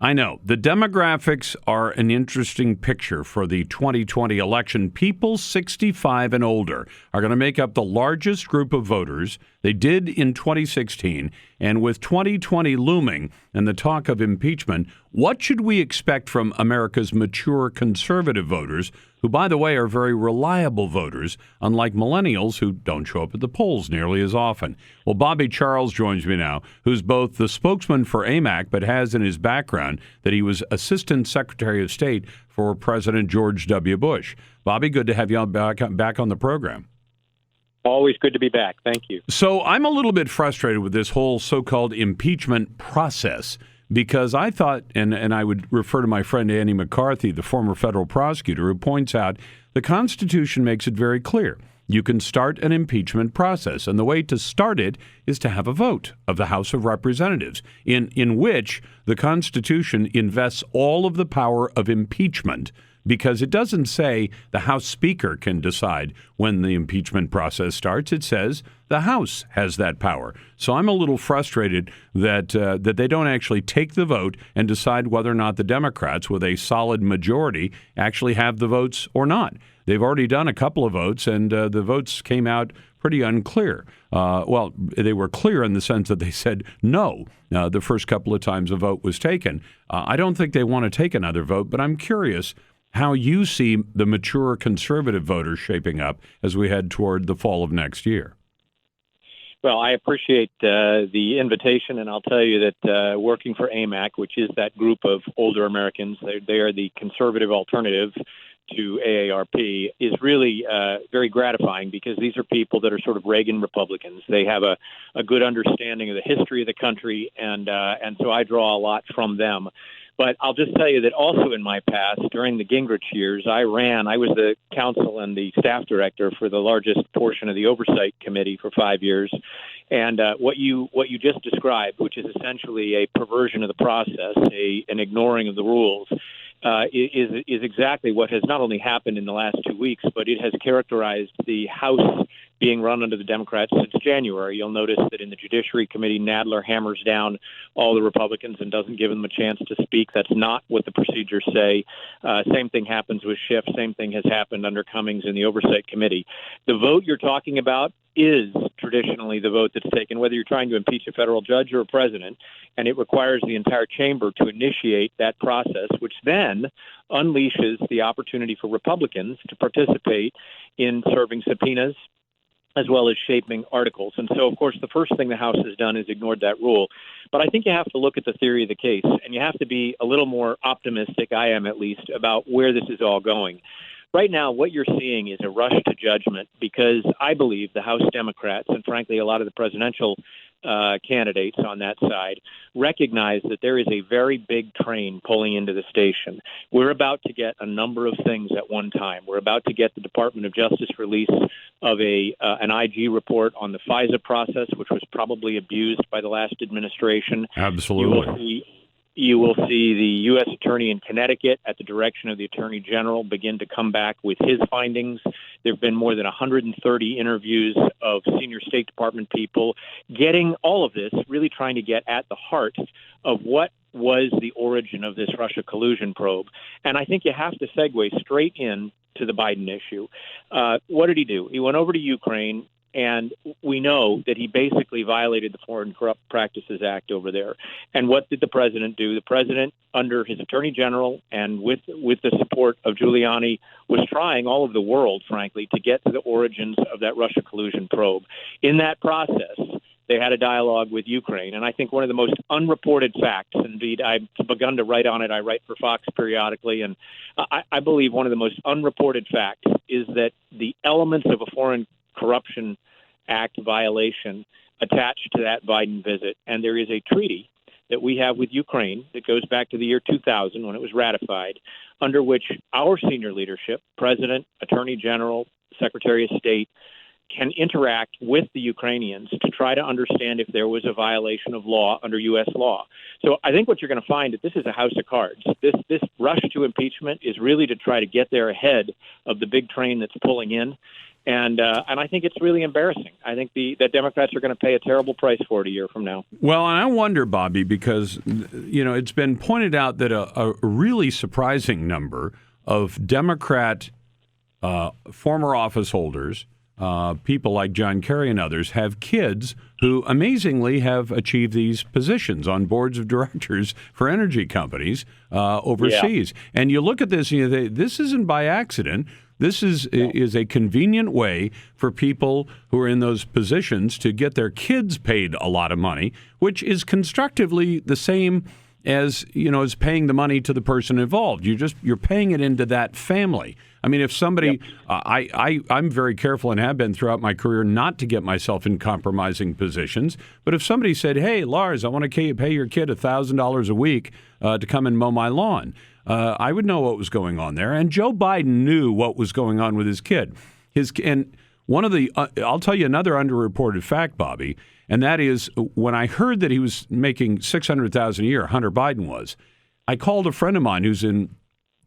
I know. The demographics are an interesting picture for the 2020 election. People 65 and older are going to make up the largest group of voters. They did in 2016. And with 2020 looming and the talk of impeachment, what should we expect from America's mature conservative voters, who, by the way, are very reliable voters, unlike millennials who don't show up at the polls nearly as often? Well, Bobby Charles joins me now, who's both the spokesman for AMAC, but has in his background that he was Assistant Secretary of State for President George W. Bush. Bobby, good to have you back on the program. Always good to be back. Thank you. So I'm a little bit frustrated with this whole so-called impeachment process, because I thought, and I would refer to my friend Andy McCarthy, the former federal prosecutor, who points out the Constitution makes it very clear. You can start an impeachment process, and the way to start it is to have a vote of the House of Representatives, in which the Constitution invests all of the power of impeachment, because it doesn't say the House Speaker can decide when the impeachment process starts. It says the House has that power. So I'm a little frustrated that they don't actually take the vote and decide whether or not the Democrats, with a solid majority, actually have the votes or not. They've already done a couple of votes, and the votes came out pretty unclear. Well, they were clear in the sense that they said no the first couple of times a vote was taken. I don't think they want to take another vote, but I'm curious how you see the mature conservative voters shaping up as we head toward the fall of next year. Well, I appreciate the invitation, and I'll tell you that working for AMAC, which is that group of older Americans, they are the conservative alternative to AARP, is really very gratifying, because these are people that are sort of Reagan Republicans. They have a good understanding of the history of the country, and so I draw a lot from them. But I'll just tell you that also in my past, during the Gingrich years, I was the counsel and the staff director for the largest portion of the Oversight Committee for 5 years. And what you just described, which is essentially a perversion of the process, an ignoring of the rules, is exactly what has not only happened in the last 2 weeks, but it has characterized the House being run under the Democrats since January. You'll notice that in the Judiciary Committee, Nadler hammers down all the Republicans and doesn't give them a chance to speak. That's not what the procedures say. Same thing happens with Schiff. Same thing has happened under Cummings in the Oversight Committee. The vote you're talking about is traditionally the vote that's taken, whether you're trying to impeach a federal judge or a president, and it requires the entire chamber to initiate that process, which then unleashes the opportunity for Republicans to participate in serving subpoenas, as well as shaping articles. And so, of course, the first thing the House has done is ignored that rule. But I think you have to look at the theory of the case, and you have to be a little more optimistic, I am at least, about where this is all going. Right now, what you're seeing is a rush to judgment, because I believe the House Democrats, and frankly a lot of the presidential candidates on that side, recognize that there is a very big train pulling into the station. We're about to get a number of things at one time. We're about to get the Department of Justice release of an IG report on the FISA process, which was probably abused by the last administration. Absolutely. You will see the U.S. Attorney in Connecticut, at the direction of the Attorney General, begin to come back with his findings. There have been more than 130 interviews of senior State Department people, getting all of this, really trying to get at the heart of what was the origin of this Russia collusion probe. And I think you have to segue straight in to the Biden issue. What did he do? He went over to Ukraine, and we know that he basically violated the Foreign Corrupt Practices Act over there. And what did the president do? The president, under his attorney general and with the support of Giuliani, was trying all over the world, frankly, to get to the origins of that Russia collusion probe. In that process, they had a dialogue with Ukraine. And I think one of the most unreported facts, indeed, I've begun to write on it. I write for Fox periodically. And I believe one of the most unreported facts is that the elements of a Foreign Corruption Act violation attached to that Biden visit. And there is a treaty that we have with Ukraine that goes back to the year 2000 when it was ratified, under which our senior leadership, President, Attorney General, Secretary of State, can interact with the Ukrainians to try to understand if there was a violation of law under U.S. law. So I think what you're going to find is this is a house of cards. This rush to impeachment is really to try to get there ahead of the big train that's pulling in. And I think it's really embarrassing. I think that Democrats are going to pay a terrible price for it a year from now. Well, and I wonder, Bobby, because it's been pointed out that a really surprising number of Democrat former office holders, people like John Kerry and others, have kids who amazingly have achieved these positions on boards of directors for energy companies overseas. Yeah. And you look at this, this isn't by accident. This is a convenient way for people who are in those positions to get their kids paid a lot of money, which is constructively the same as as paying the money to the person involved. You're paying it into that family. I mean, if somebody, I'm very careful and have been throughout my career not to get myself in compromising positions. But if somebody said, "Hey, Lars, I want to pay your kid $1,000 a week to come and mow my lawn," I would know what was going on there. And Joe Biden knew what was going on with his kid. And one of the, I'll tell you another underreported fact, Bobby, and that is when I heard that he was making $600,000 a year, Hunter Biden was, I called a friend of mine who's in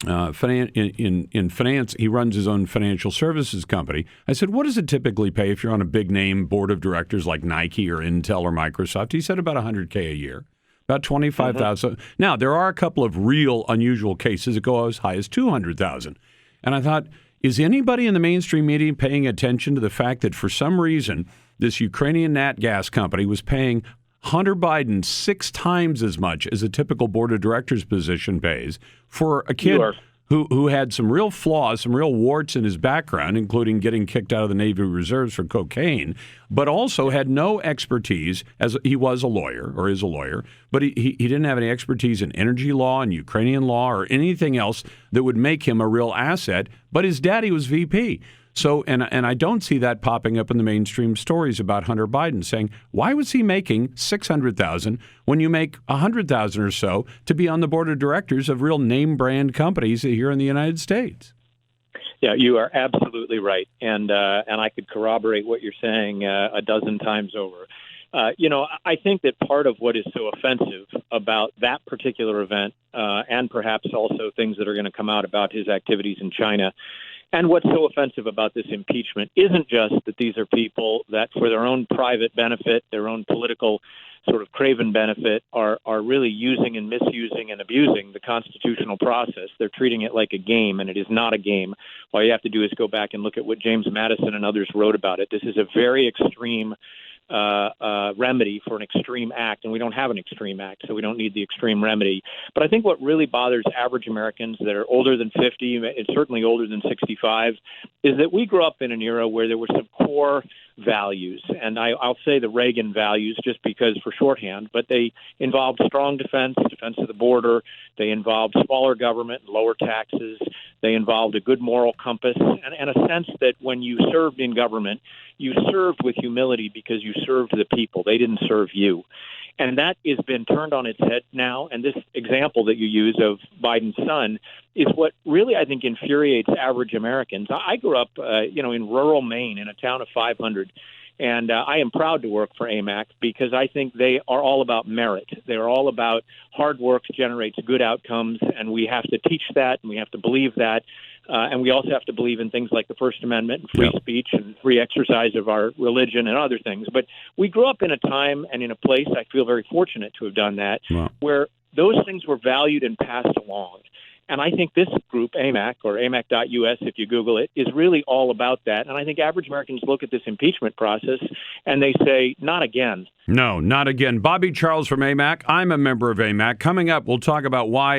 finance. He runs his own financial services company. I said, "What does it typically pay if you're on a big name board of directors like Nike or Intel or Microsoft?" He said about $100K a year. About $25,000. Now, there are a couple of real unusual cases that go as high as $200,000. And I thought, is anybody in the mainstream media paying attention to the fact that for some reason this Ukrainian nat gas company was paying Hunter Biden 6 times as much as a typical board of directors position pays for a kid who had some real flaws, some real warts in his background, including getting kicked out of the Navy Reserves for cocaine, but also had no expertise, as he was a lawyer or is a lawyer, but he didn't have any expertise in energy law and Ukrainian law or anything else that would make him a real asset, but his daddy was VP. So, and I don't see that popping up in the mainstream stories about Hunter Biden saying, why was he making $600,000 when you make $100,000 or so to be on the board of directors of real name brand companies here in the United States? Yeah, you are absolutely right, and I could corroborate what you're saying a dozen times over. I think that part of what is so offensive about that particular event, and perhaps also things that are going to come out about his activities in China, and what's so offensive about this impeachment isn't just that these are people that for their own private benefit, their own political sort of craven benefit, are really using and misusing and abusing the constitutional process. They're treating it like a game, and it is not a game. All you have to do is go back and look at what James Madison and others wrote about it. This is a very extreme remedy for an extreme act, and we don't have an extreme act, so we don't need the extreme remedy. But I think what really bothers average Americans that are older than 50, and certainly older than 65, is that we grew up in an era where there were some core values, and I'll say the Reagan values just because for shorthand, but they involved strong defense of the border, they involved smaller government, lower taxes, they involved a good moral compass, and a sense that when you served in government, you served with humility because you served the people. They didn't serve you. And that has been turned on its head now. And this example that you use of Biden's son is what really, I think, infuriates average Americans. I grew up, in rural Maine in a town of 500. And I am proud to work for AMAC because I think they are all about merit. They're all about hard work generates good outcomes, and we have to teach that, and we have to believe that. And we also have to believe in things like the First Amendment and free speech and free exercise of our religion and other things. But we grew up in a time and in a place, I feel very fortunate to have done that, where those things were valued and passed along. And I think this group, AMAC, or AMAC.us, if you Google it, is really all about that. And I think average Americans look at this impeachment process and they say, not again. No, not again. Bobby Charles from AMAC. I'm a member of AMAC. Coming up, we'll talk about why